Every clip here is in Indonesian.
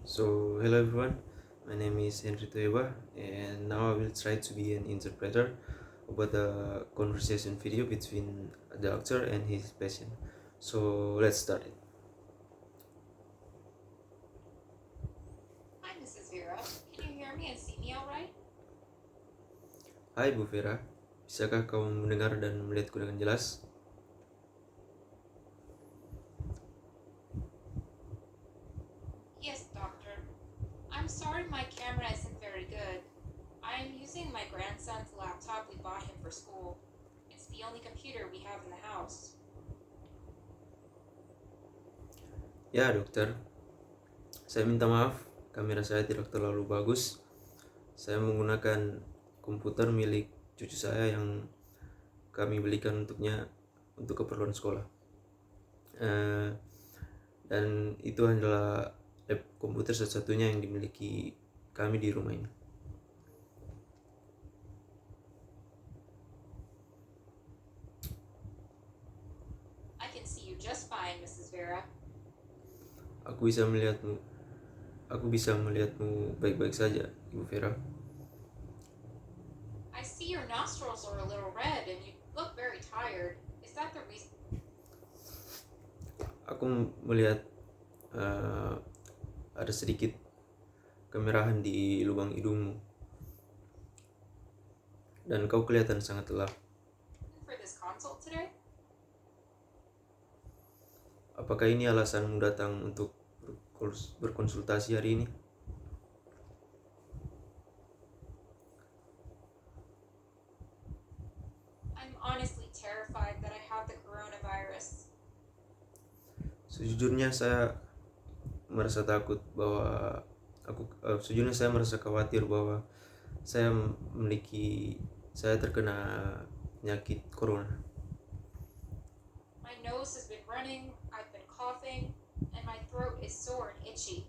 So, hello everyone, my name is Henry Toeba, and now I will try to be an interpreter about the conversation video between a doctor and his patient. So, let's start it. Hi, Mrs. Vera. Can you hear me and see me all right? Hai Bu Vera, bisakah kau mendengar dan melihatku dengan jelas? Yes, doctor. I'm sorry my camera isn't very good. I am using my grandson's laptop we bought him for school. It's the only computer we have in the house. Ya dokter, saya minta maaf, kamera saya tidak terlalu bagus. Saya menggunakan komputer milik cucu saya yang kami belikan untuknya untuk keperluan sekolah. Eh, dan itu adalah komputer satu-satunya yang dimiliki kami di rumah ini. I can see you just fine, Mrs. Vera. Aku bisa melihatmu. Aku bisa melihatmu baik-baik saja, Ibu Vera. I see your nostrils are a little red and you look very tired. Is that the reason? Aku melihat ada sedikit kemerahan di lubang hidungmu dan kau kelihatan sangat lelah. For this consult today? Apakah ini alasanmu datang untuk berkonsultasi hari ini? I'm honestly terrified that I have the coronavirus. Sejujurnya saya merasa takut bahwa sejujurnya saya merasa khawatir bahwa saya terkena penyakit corona. My nose has been running, I've been coughing, and my throat is sore and itchy.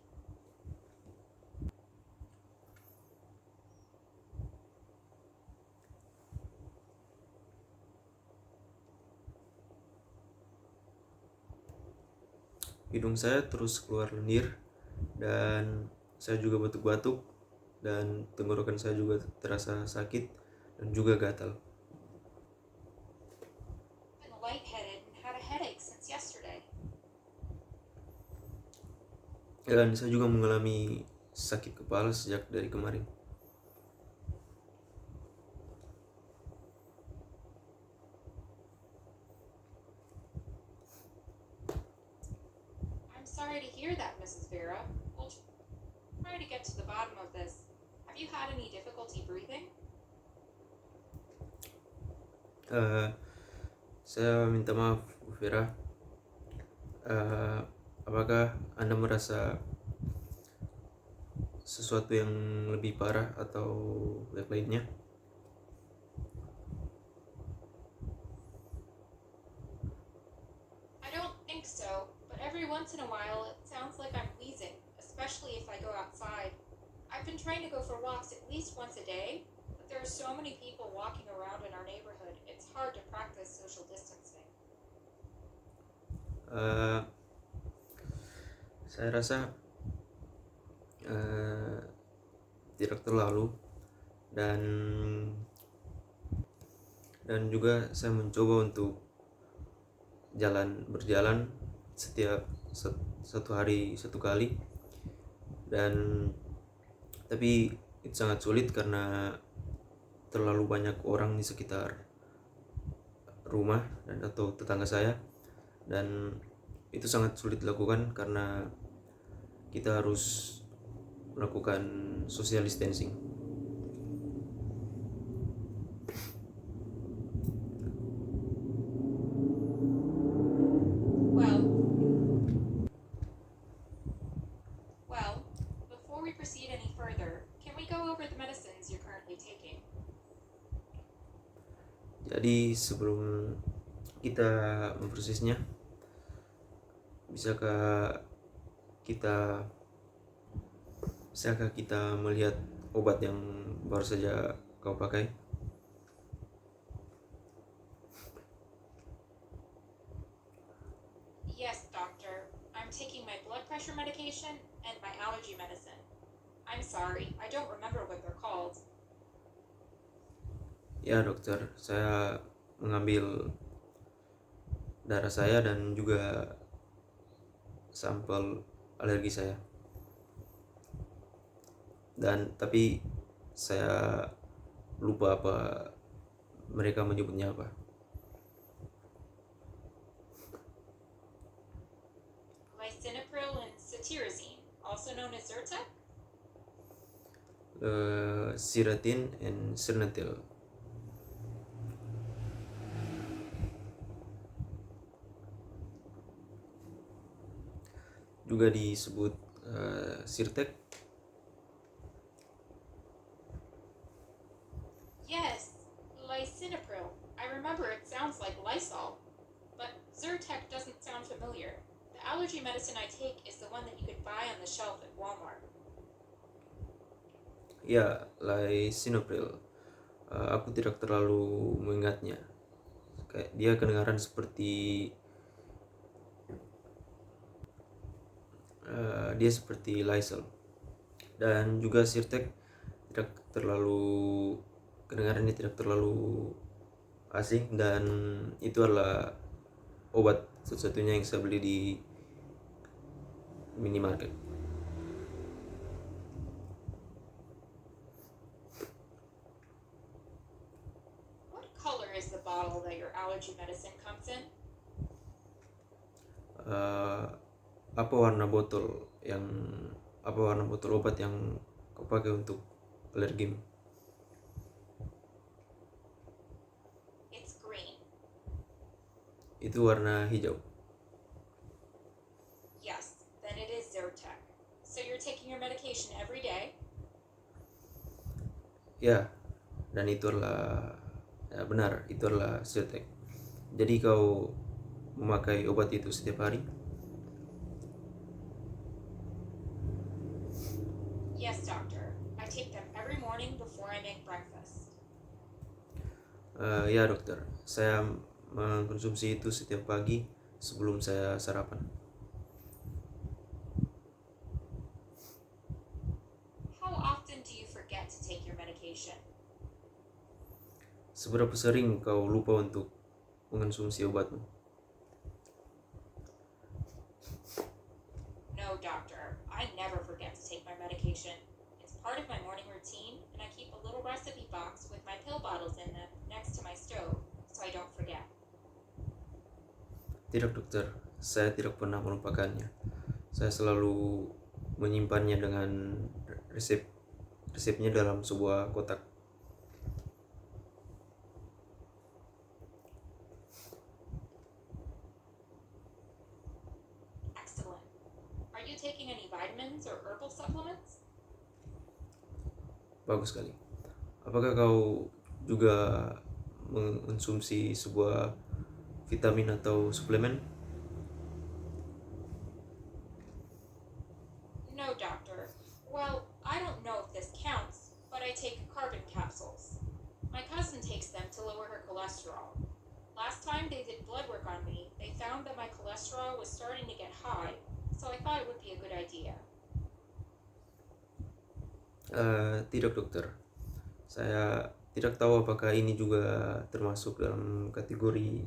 Hidung saya terus keluar lendir dan saya juga batuk-batuk dan tenggorokan saya juga terasa sakit dan juga gatal. I've been lightheaded and had a headache since yesterday. Dan saya juga mengalami sakit kepala sejak dari kemarin. I'm sorry to hear that, Mrs. Vera. We'll try to get to the bottom of this. Have you had any difficulty breathing? Saya minta maaf, Bu Vera. Apakah Anda merasa sesuatu yang lebih parah atau yang lainnya? I don't think so, but every once in a while it sounds like I'm wheezing, especially if I go outside. I've been trying to go for walks at least once a day, but there are so many people walking around in our neighborhood, it's hard to practice social distancing. Uh, saya rasa tidak terlalu dan juga saya mencoba untuk berjalan setiap satu hari satu kali, dan tapi itu sangat sulit karena terlalu banyak orang di sekitar rumah dan atau tetangga saya, dan itu sangat sulit dilakukan karena kita harus melakukan social distancing. Well, before we proceed any further, can we go over the medicines you're currently taking? Jadi sebelum kita memprosesnya, bisakah kita melihat obat yang baru saja kau pakai? Yes, doctor. I'm taking my blood pressure medication and my allergy medicine. I'm sorry, I don't remember what they're called. Ya dokter, saya mengambil darah saya dan juga sampel alergi saya. Tapi saya lupa apa mereka menyebutnya apa. Lisinopril and cetirizine, also known as Zyrtec? Siratin and Sernatil. Juga disebut Sirtek. Yes, lisinopril. I remember it sounds like Lysol, but Zyrtec doesn't sound familiar. The allergy medicine I take is the one that you could buy on the shelf at Walmart. Ya, lisinopril. Aku tidak terlalu mengingatnya. Kayak dia kedengaran seperti dia seperti Lysol. Dan juga Sirtek tidak terlalu kedengarannya tidak terlalu asing, dan itu adalah obat satu-satunya yang saya beli di minimarket. What color is the bottle that your allergy medicine comes in? Apa warna botol obat yang kau pakai untuk alergi? It's green. Itu warna hijau. Yes, then it is Zyrtec. So you're taking your medication every day? Ya, dan benar, itu adalah Zyrtec. Jadi kau memakai obat itu setiap hari? Yes, doctor. I take them every morning before I make breakfast. Ya dokter, saya mengkonsumsi itu setiap pagi sebelum saya sarapan. How often do you forget to take your medication? Seberapa sering kau lupa untuk mengkonsumsi obatmu? No, doctor. I never forget to take my medication. It's part of my morning routine, and I keep a little recipe box with my pill bottles in them next to my stove, so I don't forget. Tidak dokter, saya tidak pernah melupakannya. Saya selalu menyimpannya dengan resepnya dalam sebuah kotak. Excellent. Are you taking any vitamins or herbal supplements? Bagus sekali. Apakah kau juga mengkonsumsi sebuah vitamin atau suplemen? No, doctor. Well, I don't know if this counts, but I take carbon capsules. My cousin takes them to lower her cholesterol. Last time they did blood work on me, they found that my cholesterol was starting to get high, so I thought it would be a good idea. Tidak dokter, saya tidak tahu apakah ini juga termasuk dalam kategori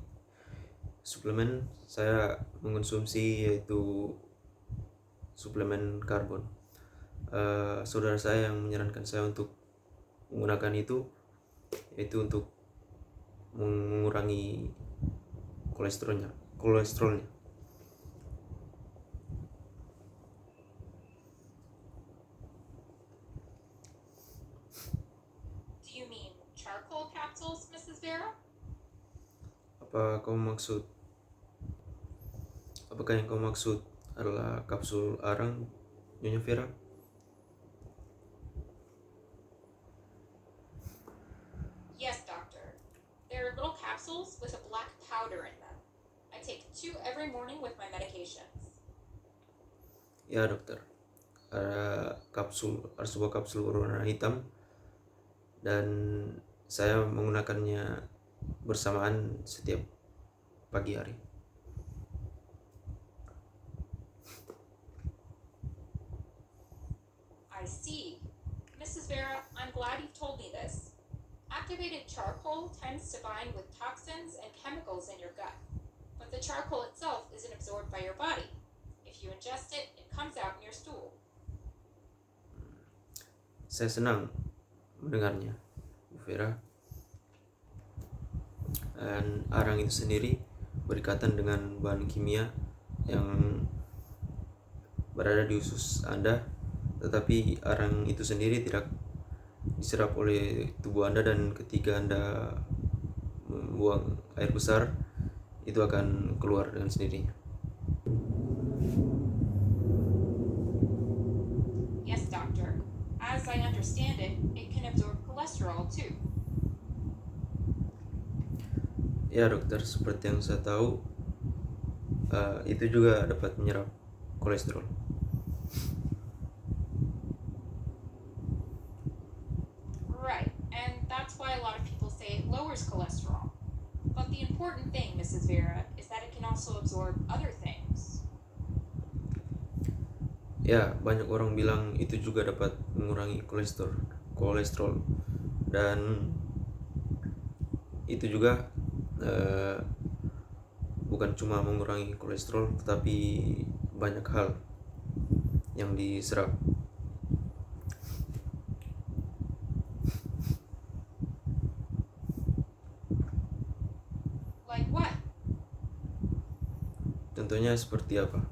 suplemen. Saya mengkonsumsi yaitu suplemen karbon. Saudara saya yang menyarankan saya untuk menggunakan itu, yaitu untuk mengurangi kolesterolnya. Do you mean charcoal capsules, Mrs. Vera? Apakah yang kau maksud adalah kapsul arang, Nyonya Vera? Yes, doctor. They're little capsules with a black powder in them. I take 2 every morning with my medications. Ya dokter, ada sebuah kapsul berwarna hitam, dan saya menggunakannya bersamaan setiap pagi hari. see. Mrs. Vera, I'm glad you've told me this. Activated charcoal tends to bind with toxins and chemicals in your gut, but the charcoal itself isn't absorbed by your body. If you ingest it, it comes out in your stool. Saya senang mendengarnya, Bu Vera. Dan arang itu sendiri berikatan dengan bahan kimia yang berada di usus Anda, tetapi arang itu sendiri tidak diserap oleh tubuh Anda, dan ketika Anda membuang air besar itu akan keluar dengan sendirinya. Yes, doctor. As I understand it, it can absorb cholesterol too. Ya dokter, seperti yang saya tahu, itu juga dapat menyerap kolesterol. Right, and that's why a lot of people say it lowers cholesterol. But the important thing, Mrs. Vera, is that it can also absorb other things. Ya, banyak orang bilang itu juga dapat mengurangi kolesterol, dan itu juga bukan cuma mengurangi kolesterol, tetapi banyak hal yang diserap. Like what? Tentunya seperti apa?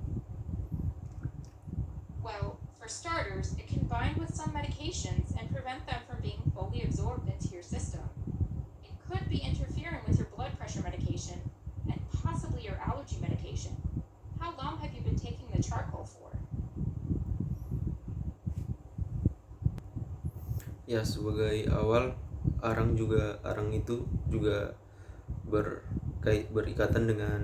Well, for starters, it can bind with some medications and prevent them from being fully absorbed into your system. It could be interfering with your blood pressure medication and possibly your allergy medication. How long have you been taking the charcoal for? Ya, sebagai awal, arang itu juga berikatan dengan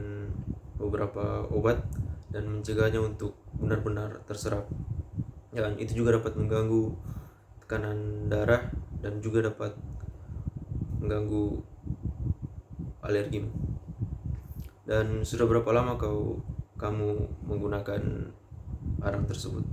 beberapa obat dan mencegahnya untuk benar-benar terserap. Dan itu juga dapat mengganggu tekanan darah dan juga dapat mengganggu alergi. Dan sudah berapa lama kamu menggunakan arang tersebut?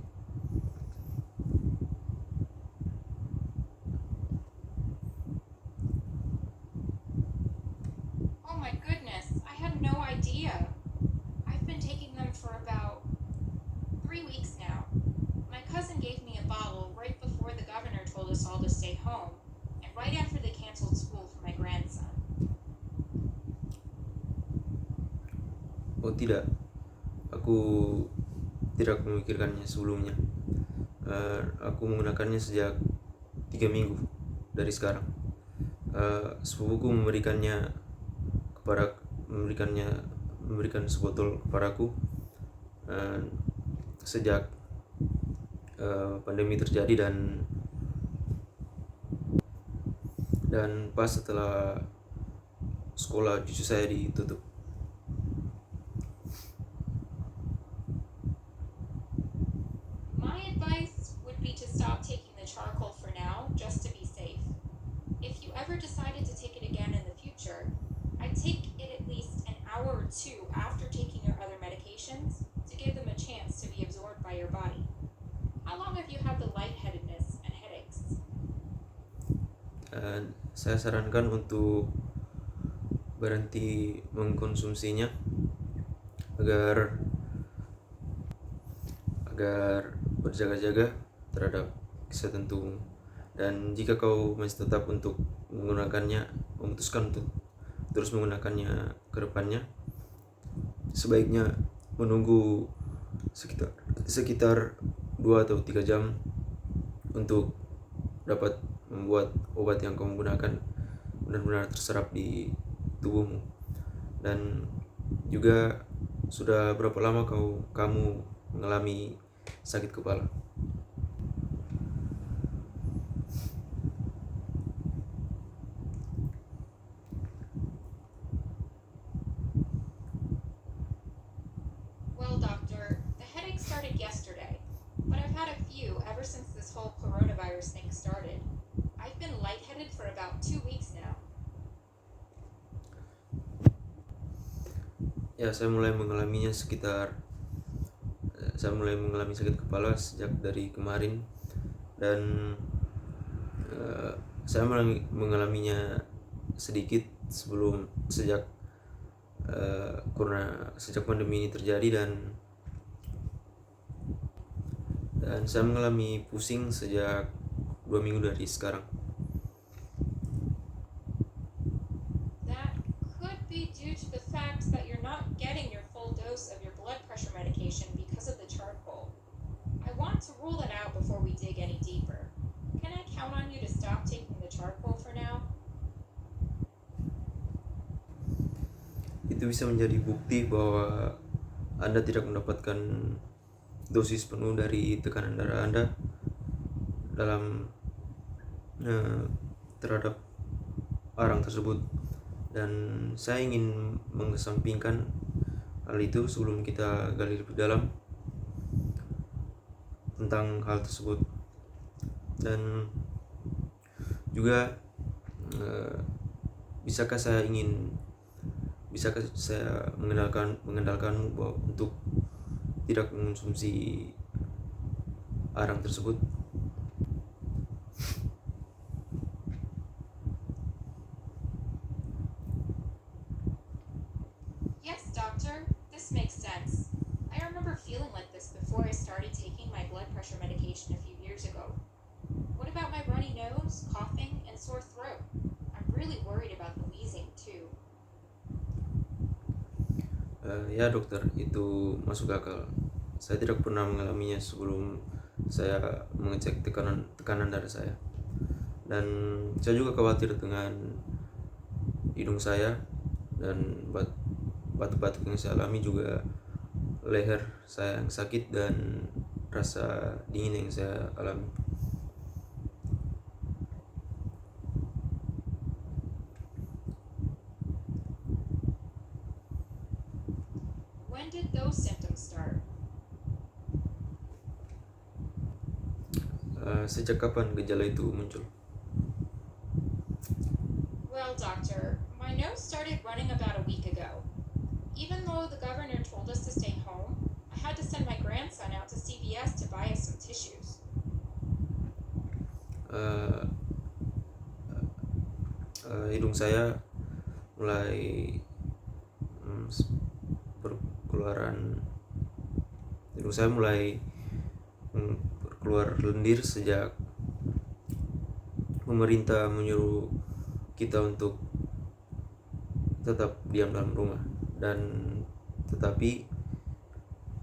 Oh my goodness, I had no idea. I've been taking them for about 3 weeks now. My cousin gave me a bottle right before the governor told us all to stay home, and right after they canceled school for my grandson. Oh tidak, aku tidak memikirkannya sebelumnya. Aku menggunakannya sejak 3 minggu dari sekarang. Sepupuku memberikan sebotol kepadaku sejak pandemi terjadi, dan pas setelah sekolah cucu saya ditutup. My advice would be to stop taking the charcoal for now, just to be safe. If you ever decided to take it again in the future, I'd take it at least an hour or 2 after taking your other medications to give them a chance to be absorbed by your body. How long have you had the lightheadedness and headaches? Saya sarankan untuk berhenti mengkonsumsinya agar berjaga-jaga terhadap kesehatan tubuh. Dan jika kau masih tetap memutuskan untuk terus menggunakannya ke depannya, sebaiknya menunggu sekitar 2 atau 3 jam untuk dapat membuat obat yang kamu gunakan benar-benar terserap di tubuhmu. Dan juga, sudah berapa lama kamu mengalami sakit kepala? Well, doctor, the headache started yesterday, but I've had a few ever since this whole coronavirus thing started. I've been lightheaded for about 2 weeks now. Ya, saya mulai mengalami sakit kepala sejak dari kemarin, dan saya mengalaminya sedikit sejak pandemi ini terjadi, dan saya mengalami pusing sejak 2 minggu dari sekarang. That could be due to the fact that you're not getting your full dose of your blood pressure medication because of the charcoal. I want to rule that out before we dig any deeper. Can I count on you to stop taking the charcoal for now? Itu bisa menjadi bukti bahwa Anda tidak mendapatkan dosis penuh dari tekanan darah Anda dalam terhadap arang tersebut, dan saya ingin mengesampingkan hal itu sebelum kita gali lebih dalam tentang hal tersebut. Dan juga bisakah saya mengendalikanmu bahwa untuk tidak mengonsumsi arang tersebut? Yes, doctor. This makes sense. I remember feeling like this before I started taking my blood pressure medication a few years ago. What about my runny nose, coughing, and sore throat? I'm really worried about the wheezing too. Ya dokter, itu masuk akal. Saya tidak pernah mengalaminya sebelum saya mengecek tekanan darah saya, dan saya juga khawatir dengan hidung saya dan batuk-batuk yang saya alami, juga leher saya yang sakit dan rasa dingin yang saya alami. When did those symptoms start? Sejak kapan gejala itu muncul? Well, doctor, my nose started running about a week ago. Even though the governor told us to stay home, I had to send my grandson out to CVS to buy us some tissues. Hidung saya mulai berkeluar lendir sejak pemerintah menyuruh kita untuk tetap diam dalam rumah, dan tetapi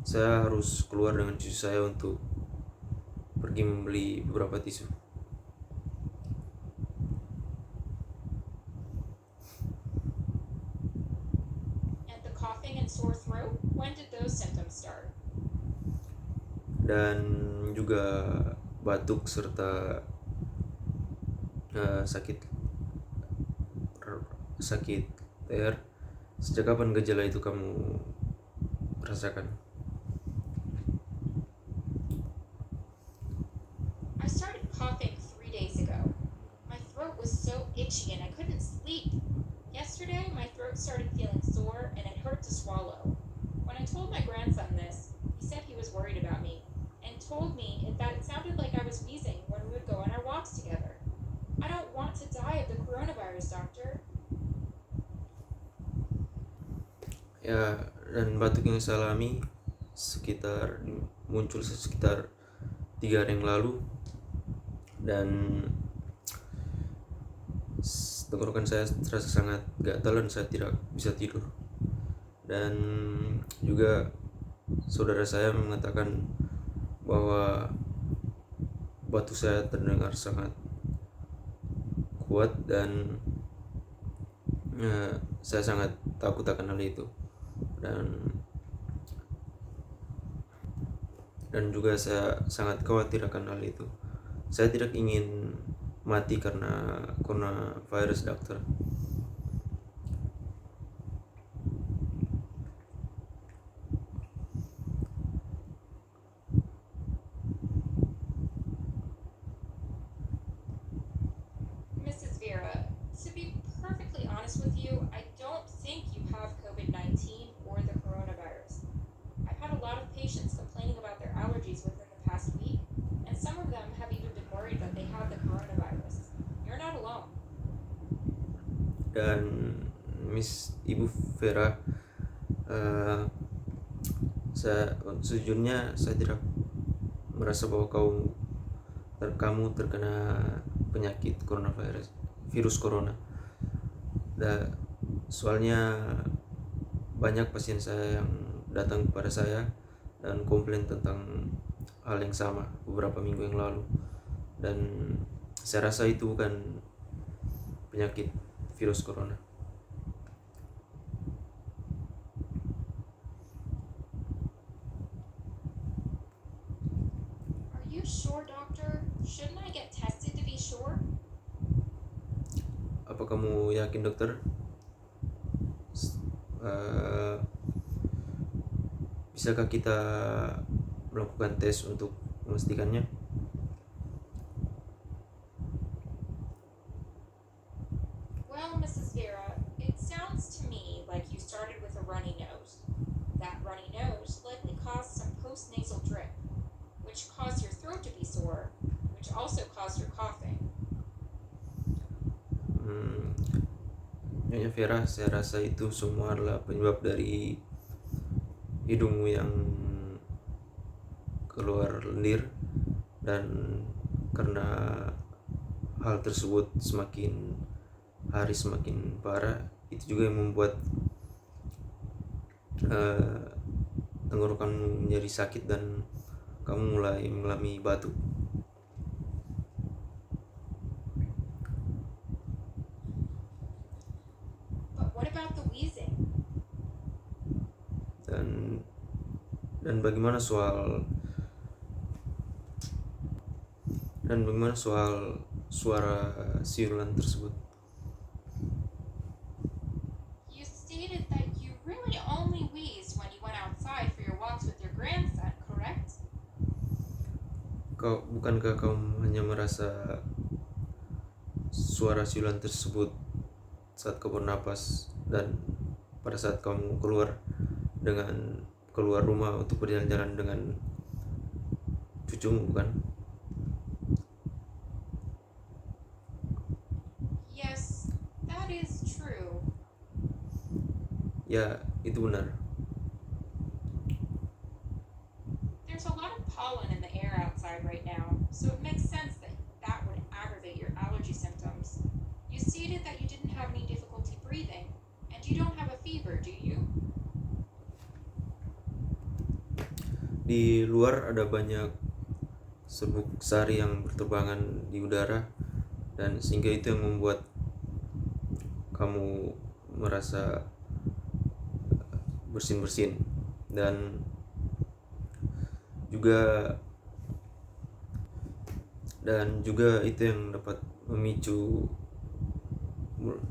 saya harus keluar dengan cucu saya untuk pergi membeli beberapa tisu. And the coughing and sore throat? When did those symptoms start? Dan juga batuk serta sakit leher. Sejak kapan gejala itu kamu rasakan? I started coughing 3 days ago. My throat was so itchy and I couldn't sleep. Yesterday, my throat started feeling sore and it hurt to swallow. When I told my grandson this, he said he was worried about me and told me that it sounded like I was wheezing when we would go on our walks together. I don't want to die of the coronavirus, doctor. Ya, dan batuk yang saya alami muncul sekitar 3 hari yang lalu, dan tenggorokan saya terasa sangat gatal dan saya tidak bisa tidur. Dan juga saudara saya mengatakan bahwa batuk saya terdengar sangat kuat, dan saya sangat takut akan hal itu, dan juga saya sangat khawatir akan hal itu. Saya tidak ingin mati karena coronavirus, dokter. Mrs. Vera, to be perfectly honest with you, I don't think you have COVID-19 or the coronavirus. I've had a lot of patients complaining about their allergies within the past week, and some of them have even been dan Ibu Vera, sejujurnya saya tidak merasa bahwa kamu terkena penyakit virus corona. Soalnya banyak pasien saya yang datang kepada saya dan komplain tentang hal yang sama beberapa minggu yang lalu, dan saya rasa itu bukan penyakit virus corona. Are you sure, doctor? Shouldn't I get tested to be sure? Apa kamu yakin, dokter? Bisakah kita melakukan tes untuk memastikannya? Well, Mrs. Vera, it sounds to me like you started with a runny nose. That runny nose likely caused some postnasal drip, which caused your throat to be sore, which also caused your coughing. Nyonya Vera, saya rasa itu semua adalah penyebab dari hidungmu yang keluar lendir, dan karena hal tersebut semakin hari semakin parah, itu juga yang membuat tenggorokanmu menjadi sakit dan kamu mulai mengalami batuk. But what about the wheezing? Dan bagaimana soal suara siulan tersebut? You stated that you really only wheezed when you went outside for your walks with your grandson, correct? Bukankah kamu hanya merasa suara siulan tersebut saat kau bernapas dan pada saat kamu keluar rumah untuk berjalan-jalan dengan cucumu, bukan? Yes, that is true. Ya, itu benar. There's a lot of pollen in the air outside right now, so it makes sense that that would aggravate your allergy symptoms. You stated that you didn't have any difficulty breathing, and you don't have a fever, do you? Di luar ada banyak serbuk sari yang berterbangan di udara, dan sehingga itu yang membuat kamu merasa bersin-bersin, dan juga itu yang dapat memicu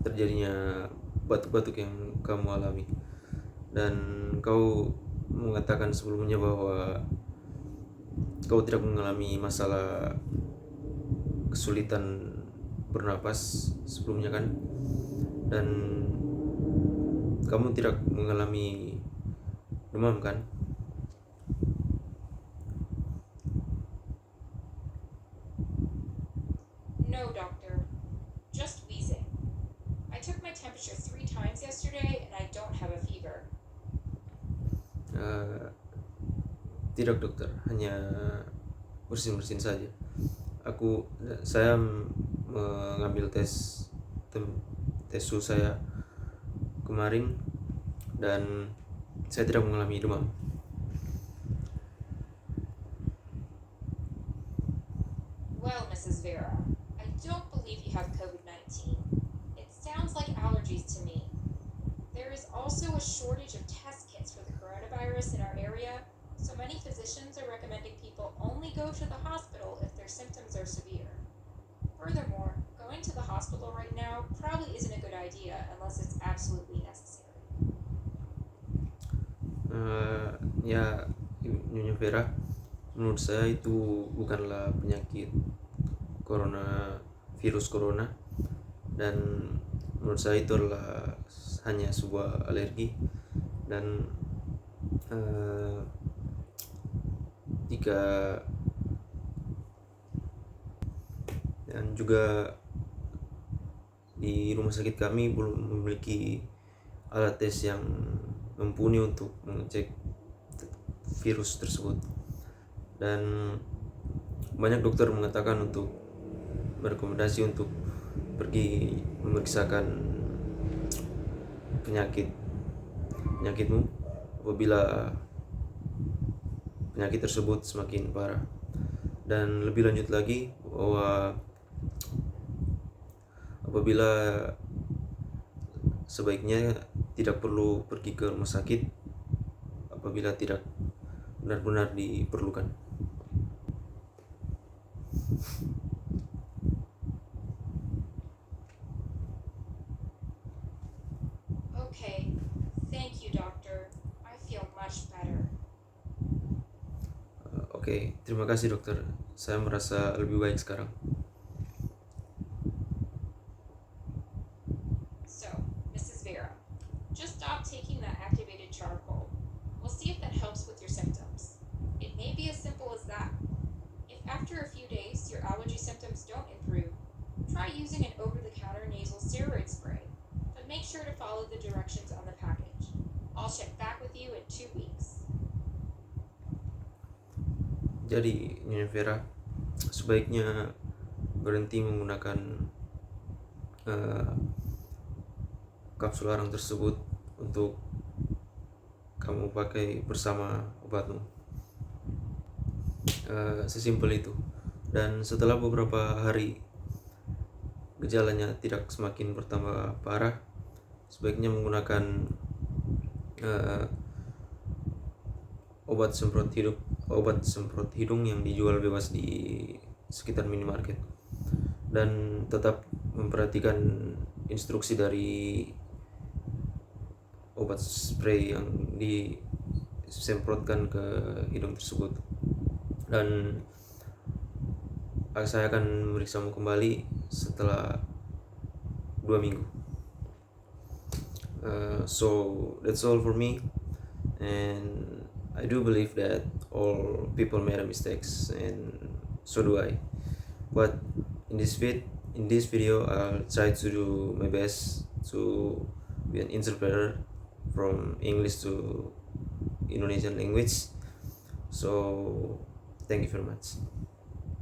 terjadinya batuk-batuk yang kamu alami. Dan kau mengatakan sebelumnya bahwa kau tidak mengalami masalah kesulitan bernapas sebelumnya, kan? Dan kamu tidak mengalami demam, kan? No, doctor. Just wheezing. I took my temperature 3 times yesterday, and I don't have a fever. Tidak, dokter, hanya bersin-bersin saja. Saya mengambil tes suhu saya kemarin dan saya tidak mengalami demam. Well, Mrs. Vera, I don't believe you have COVID-19. It sounds like allergies to me. There is also a shortage of test kits for the coronavirus in our area, so many physicians are recommending people only go to the hospital if their symptoms are severe. Furthermore, going to the hospital right now probably isn't a good idea unless it's absolutely necessary. Ya, Nyonya Vera, menurut saya itu bukanlah penyakit virus corona, dan menurut saya itu adalah hanya sebuah alergi, dan juga di rumah sakit kami belum memiliki alat tes yang mumpuni untuk mengecek virus tersebut, dan banyak dokter mengatakan untuk merekomendasi untuk pergi memeriksakan penyakitmu apabila penyakit tersebut semakin parah. Dan lebih lanjut lagi bahwa apabila sebaiknya tidak perlu pergi ke rumah sakit apabila tidak benar-benar diperlukan. Okay, thank you, doctor. I feel much better. Oke, terima kasih dokter. Saya merasa lebih baik sekarang. So, Mrs. Vera, just stop taking that activated charcoal. We'll see if that helps with your symptoms. It may be as simple as that. If after a few days your allergy symptoms don't improve, try using an over-the-counter nasal steroid spray, but make sure to follow the directions on the package. I'll check back with you in 2 weeks. Jadi, Nyonya Vera, sebaiknya berhenti menggunakan kapsul arang tersebut untuk kamu pakai bersama obatmu. Sesimpel itu. Dan setelah beberapa hari gejalanya tidak semakin bertambah parah, sebaiknya menggunakan obat semprot hidung yang dijual bebas di sekitar minimarket, dan tetap memperhatikan instruksi dari obat spray yang disemprotkan ke hidung tersebut. Dan saya akan memeriksamu kembali setelah 2 minggu. So that's all for me, and I do believe that all people made a mistakes, and so do I. But in this video, I'll try to do my best to be an interpreter from English to Indonesian language. So thank you very much.